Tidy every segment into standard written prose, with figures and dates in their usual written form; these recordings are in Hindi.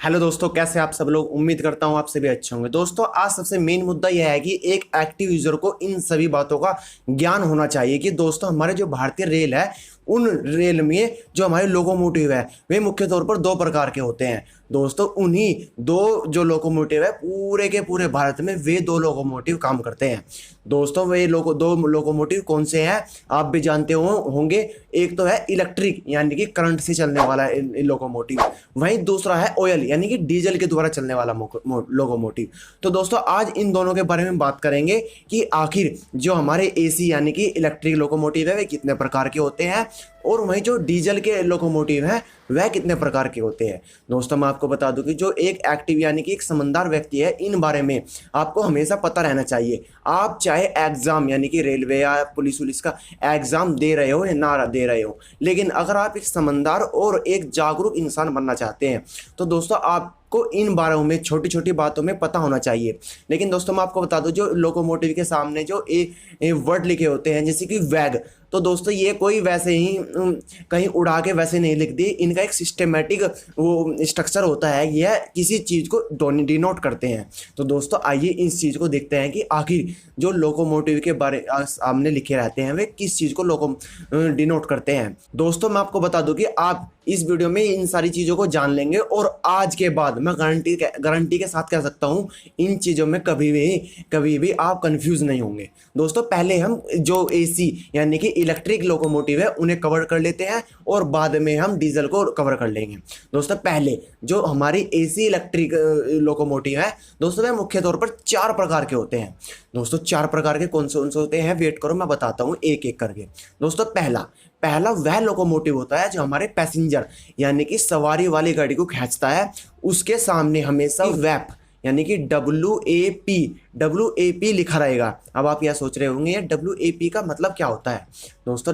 हेलो दोस्तों, कैसे आप सब लोग। उम्मीद करता हूं आप सभी अच्छे होंगे। दोस्तों, आज सबसे मेन मुद्दा यह है कि एक एक्टिव यूजर को इन सभी बातों का ज्ञान होना चाहिए कि दोस्तों हमारे जो भारतीय रेल है, उन रेल में जो हमारे लोकोमोटिव है वे मुख्य तौर पर दो प्रकार के होते हैं। दोस्तों, उन्हीं दो जो लोकोमोटिव है पूरे के पूरे भारत में वे दो लोकोमोटिव काम करते हैं। दोस्तों, वे दो लोकोमोटिव कौन से हैं आप भी जानते होंगे। एक तो है इलेक्ट्रिक यानी कि करंट से चलने वाला लोकोमोटिव, वहीं दूसरा है ऑयल यानी कि डीजल के द्वारा चलने वाला लोकोमोटिव। तो दोस्तों, आज इन दोनों के बारे में बात करेंगे कि आखिर जो हमारे एसी यानी कि इलेक्ट्रिक लोकोमोटिव है वे कितने प्रकार के होते हैं और वहीं जो डीजल के लोकोमोटिव हैं वह कितने प्रकार के होते हैं। दोस्तों, मैं आपको बता दूं कि जो एक एक्टिव यानी कि एक समझदार व्यक्ति है, इन बारे में आपको हमेशा पता रहना चाहिए। आप चाहे एग्जाम यानी कि रेलवे या पुलिस का एग्जाम दे रहे हो या ना दे रहे हो, लेकिन अगर आप एक समझदार और एक जागरूक इंसान बनना चाहते हैं तो दोस्तों आपको इन बारों में छोटी छोटी बातों में पता होना चाहिए। लेकिन दोस्तों, मैं आपको बता दूं जो लोकोमोटिव के सामने जो वर्ड लिखे होते हैं जैसे कि वैग, तो दोस्तों ये कोई वैसे ही कहीं उड़ा के वैसे नहीं लिख दी। इनका एक सिस्टमेटिक वो स्ट्रक्चर होता है, यह किसी चीज़ को डिनोट करते हैं। तो दोस्तों, आइए इस चीज़ को देखते हैं कि आखिर जो लोकोमोटिव के बारे सामने लिखे रहते हैं वे किस चीज़ को डिनोट करते हैं। दोस्तों, मैं आपको बता दूं कि आप इस वीडियो में इन सारी चीज़ों को जान लेंगे और आज के बाद मैं गारंटी के साथ कह सकता हूँ इन चीज़ों में कभी भी आप कंफ्यूज नहीं होंगे। दोस्तों, पहले हम जो एसी यानी कि इलेक्ट्रिक लोकोमोटिव है उन्हें कवर कर लेते हैं और बाद में हम डीजल को कवर कर लेंगे। दोस्तों, पहले जो हमारी एसी इलेक्ट्रिक लोकोमोटिव है दोस्तों, वे मुख्य तौर पर 4 प्रकार के होते हैं। दोस्तों, 4 प्रकार के कौन से होते हैं, वेट करो मैं बताता हूँ एक एक करके। दोस्तों, पहला वह लोकोमोटिव होता है जो हमारे पैसेंजर यानी कि सवारी वाली गाड़ी को खींचता है। उसके सामने हमेशा वैप यानी कि WAP लिखा रहेगा। अब आप यह सोच रहे होंगे WAP का मतलब क्या होता है। दोस्तों,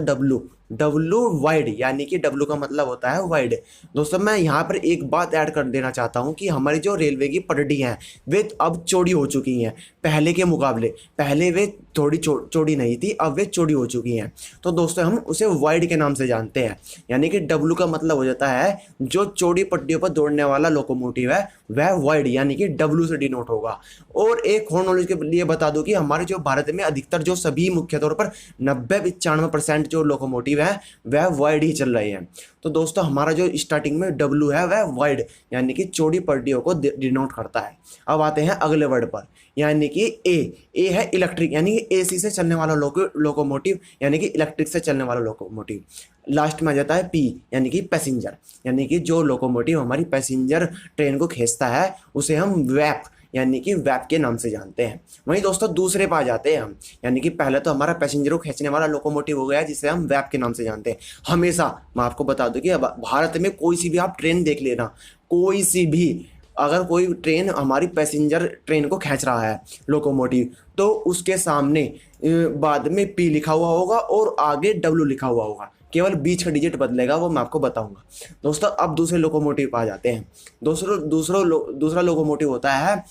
W वाइड यानी कि W का मतलब होता है वाइड। दोस्तों, मैं यहाँ पर एक बात ऐड कर देना चाहता हूँ कि हमारी जो रेलवे की पटड़ी हैं वे अब चौड़ी हो चुकी हैं पहले के मुकाबले। पहले वे थोड़ी चौड़ी नहीं थी, अब वे चौड़ी हो चुकी हैं। तो दोस्तों, हम उसे वाइड के नाम से जानते हैं यानी कि W का मतलब हो जाता है जो चौड़ी पट्टियों पर दौड़ने वाला लोकोमोटिव है वह वाइड यानी कि W से डिनोट होगा। और एक और नॉलेज के लिए बता दूं कि हमारे जो भारत में अधिकतर जो सभी मुख्य तौर पर 90-95% जो लोकोमोटिव है वह वाइड ही चल रहे हैं। तो दोस्तों, हमारा जो स्टार्टिंग में W है वह वाइड यानी कि चौड़ी पट्टियों को डिनोट करता है। अब आते हैं अगले वर्ड पर यानी कि ए है इलेक्ट्रिक यानी कि एसी से चलने वाला लोकोमोटिव यानी कि इलेक्ट्रिक से चलने वाला लोकोमोटिव। लास्ट में आ जाता है P यानी कि पैसेंजर यानी कि जो लोकोमोटिव हमारी पैसेंजर ट्रेन को खींचता है उसे हम वैप यानी कि वैप के नाम से जानते हैं। वहीं दोस्तों, दूसरे पर आ जाते हैं हम यानी कि पहले तो हमारा पैसेंजर को खींचने वाला लोकोमोटिव हो गया जिसे हम वैप के नाम से जानते हैं। हमेशा मैं आपको बता दूं कि अब भारत में कोई सी भी आप ट्रेन देख लेना, कोई सी भी अगर कोई ट्रेन हमारी पैसेंजर ट्रेन को खींच रहा है लोकोमोटिव, तो उसके सामने बाद में P लिखा हुआ होगा और आगे W लिखा हुआ होगा। केवल बीच का डिजिट बदलेगा, वो मैं आपको बताऊंगा। दोस्तों, अब दूसरे लोकोमोटिव पे आ जाते हैं। दूसरा लोकोमोटिव होता है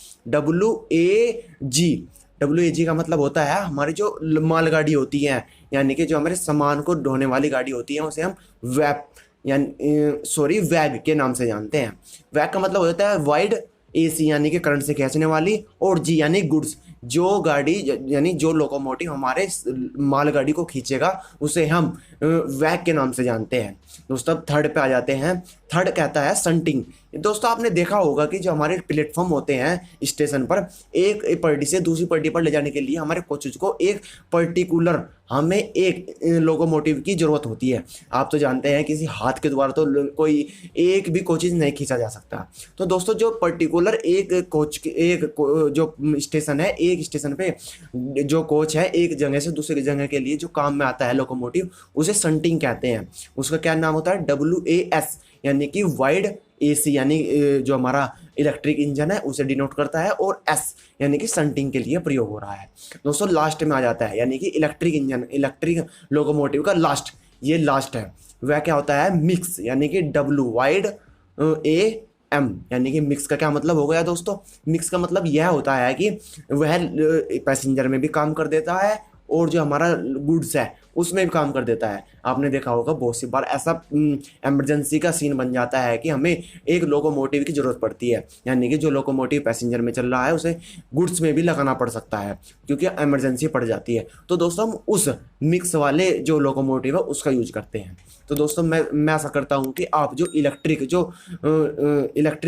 WAG का मतलब होता है हमारी जो मालगाड़ी होती है यानी कि जो हमारे सामान को ढोने वाली गाड़ी होती है उसे हम वैग के नाम से जानते हैं। वैग का मतलब होता है वाइड, AC यानी कि करंट से खींचने वाली, और G यानी गुड्स। जो गाड़ी यानी जो लोकोमोटिव हमारे मालगाड़ी को खींचेगा उसे हम वैग के नाम से जानते हैं। दोस्तों, अब थर्ड पे आ जाते हैं। थर्ड कहता है संटिंग। दोस्तों, आपने देखा होगा कि जो हमारे प्लेटफॉर्म होते हैं स्टेशन पर, एक पटरी से दूसरी पटरी पर ले जाने के लिए हमारे कोचेज को एक पर्टिकुलर हमें एक लोकोमोटिव की ज़रूरत होती है। आप तो जानते हैं किसी हाथ के द्वारा तो कोई एक भी कोचेज नहीं खींचा जा सकता। तो दोस्तों, जो पर्टिकुलर जो स्टेशन है, एक स्टेशन पे जो कोच है एक जगह से दूसरी जगह के लिए जो काम में आता है लोकोमोटिव, उसे संटिंग कहते हैं। उसका क्या नाम होता है WAS यानी कि वाइड, AC यानी जो हमारा इलेक्ट्रिक इंजन है उसे डिनोट करता है, और S यानी कि संटिंग के लिए प्रयोग हो रहा है। दोस्तों, लास्ट में आ जाता है यानी कि इलेक्ट्रिक लोकोमोटिव का लास्ट है वह क्या होता है मिक्स यानी कि W वाइड AM यानी कि मिक्स का क्या मतलब हो गया दोस्तों। मिक्स का मतलब यह होता है कि वह पैसेंजर में भी काम कर देता है और जो हमारा गुड्स है उसमें भी काम कर देता है। आपने देखा होगा बहुत सी बार ऐसा इमरजेंसी का सीन बन जाता है कि हमें एक लोकोमोटिव की जरूरत पड़ती है, यानी कि जो लोकोमोटिव पैसेंजर में चल रहा है उसे गुड्स में भी लगाना पड़ सकता है क्योंकि इमरजेंसी पड़ जाती है। तो दोस्तों हम उस मिक्स वाले जो लोकोमोटिव है उसका यूज करते हैं। तो दोस्तों मैं ऐसा करता हूँ कि आप जो इलेक्ट्रिक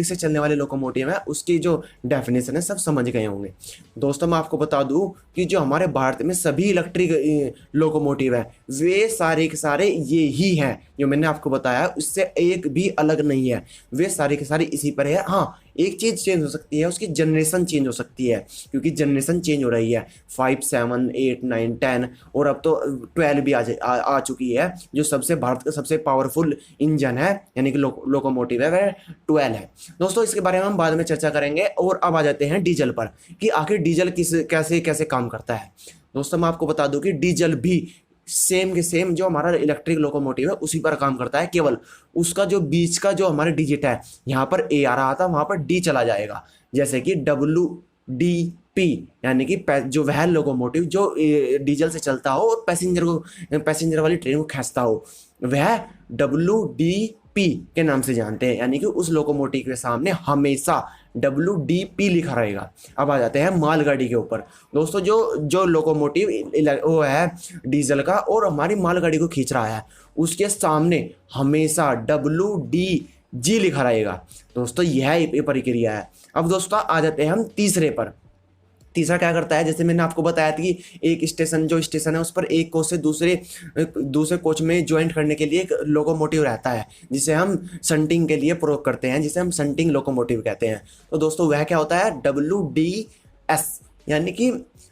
से चलने वाले लोकोमोटिव है उसकी जो डेफिनेशन है सब समझ गए होंगे। दोस्तों मैं आपको बता दूं कि जो हमारे भारत में सभी इलेक्ट्रिक लोकोमोटिव है वे सारे के सारे ये ही हैं जो मैंने आपको बताया, उससे एक भी अलग नहीं है, वे सारे के सारे इसी पर है। हाँ, एक चीज चेंज हो सकती है, उसकी जनरेशन चेंज हो सकती है क्योंकि जनरेशन चेंज हो रही है। 5, 7, 8, 9, 10 और अब तो 12 भी आ चुकी है। जो सबसे भारत का सबसे पावरफुल इंजन है यानी कि लोकोमोटिव है वह 12 है। दोस्तों इसके बारे में हम बाद में चर्चा करेंगे। और अब आ जाते हैं डीजल पर कि आखिर डीजल कैसे कैसे काम करता है। दोस्तों मैं आपको बता दूं कि डीजल भी सेम के सेम जो हमारा इलेक्ट्रिक लोकोमोटिव है उसी पर काम करता है, केवल उसका जो बीच का जो हमारे डिजिट है यहाँ पर ए आ रहा था वहां पर डी चला जाएगा। जैसे कि WDP यानी कि जो वह लोकोमोटिव जो डीजल से चलता हो और पैसेंजर वाली ट्रेन को खींचता हो वह WDP के नाम से जानते हैं, यानी कि उस लोकोमोटिव के सामने हमेशा WDP लिखा रहेगा। अब आ जाते हैं मालगाड़ी के ऊपर। दोस्तों जो लोकोमोटिव वो है डीजल का और हमारी मालगाड़ी को खींच रहा है उसके सामने हमेशा WDG लिखा रहेगा। दोस्तों यह प्रक्रिया है। अब दोस्तों आ जाते हैं हम तीसरे पर। तीसरा क्या करता है, जैसे मैंने आपको बताया था कि एक स्टेशन है उस पर एक कोच से दूसरे कोच में ज्वाइंट करने के लिए एक लोकोमोटिव रहता है जिसे हम शंटिंग के लिए प्रयोग करते हैं, जिसे हम शंटिंग लोकोमोटिव कहते हैं। तो दोस्तों वह क्या होता है WDS, यानी कि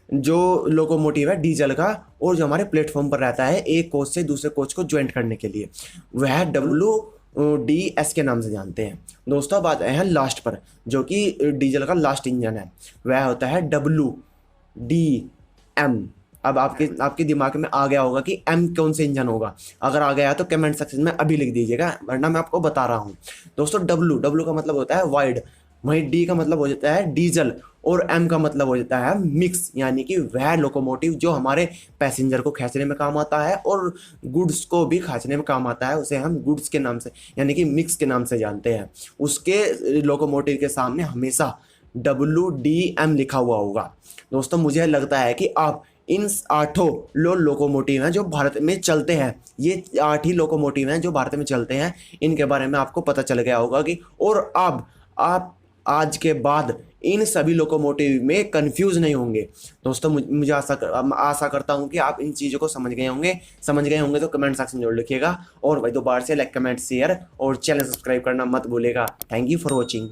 जो लोकोमोटिव है डीजल का और जो हमारे प्लेटफॉर्म पर रहता है एक कोच से दूसरे कोच को ज्वाइंट करने के लिए, वह WDS के नाम से जानते हैं। दोस्तों अब आते हैं लास्ट पर जो कि डीजल का लास्ट इंजन है, वह होता है WDM। अब आपके दिमाग में आ गया होगा कि M कौन से इंजन होगा। अगर आ गया तो कमेंट सेक्शन में अभी लिख दीजिएगा, वरना मैं आपको बता रहा हूँ। दोस्तों W का मतलब होता है वाइड, वहीं D का मतलब हो जाता है डीजल और M का मतलब हो जाता है मिक्स, यानी कि वह लोकोमोटिव जो हमारे पैसेंजर को खींचने में काम आता है और गुड्स को भी खींचने में काम आता है, उसे हम गुड्स के नाम से यानी कि मिक्स के नाम से जानते हैं। उसके लोकोमोटिव के सामने हमेशा WDM लिखा हुआ होगा। दोस्तों मुझे लगता है कि आप इन 8 लोकोमोटिव हैं जो भारत में चलते हैं, ये 8 ही लोकोमोटिव हैं जो भारत में चलते हैं, इनके बारे में आपको पता चल गया होगा कि और अब आप आज के बाद इन सभी लोकोमोटिव में कंफ्यूज नहीं होंगे। दोस्तों मुझे आशा करता हूं कि आप इन चीज़ों को समझ गए होंगे तो कमेंट सेक्शन में जरूर लिखिएगा। और भाई दोबारा से लाइक, कमेंट, शेयर और चैनल सब्सक्राइब करना मत भूलिएगा। Thank you for watching.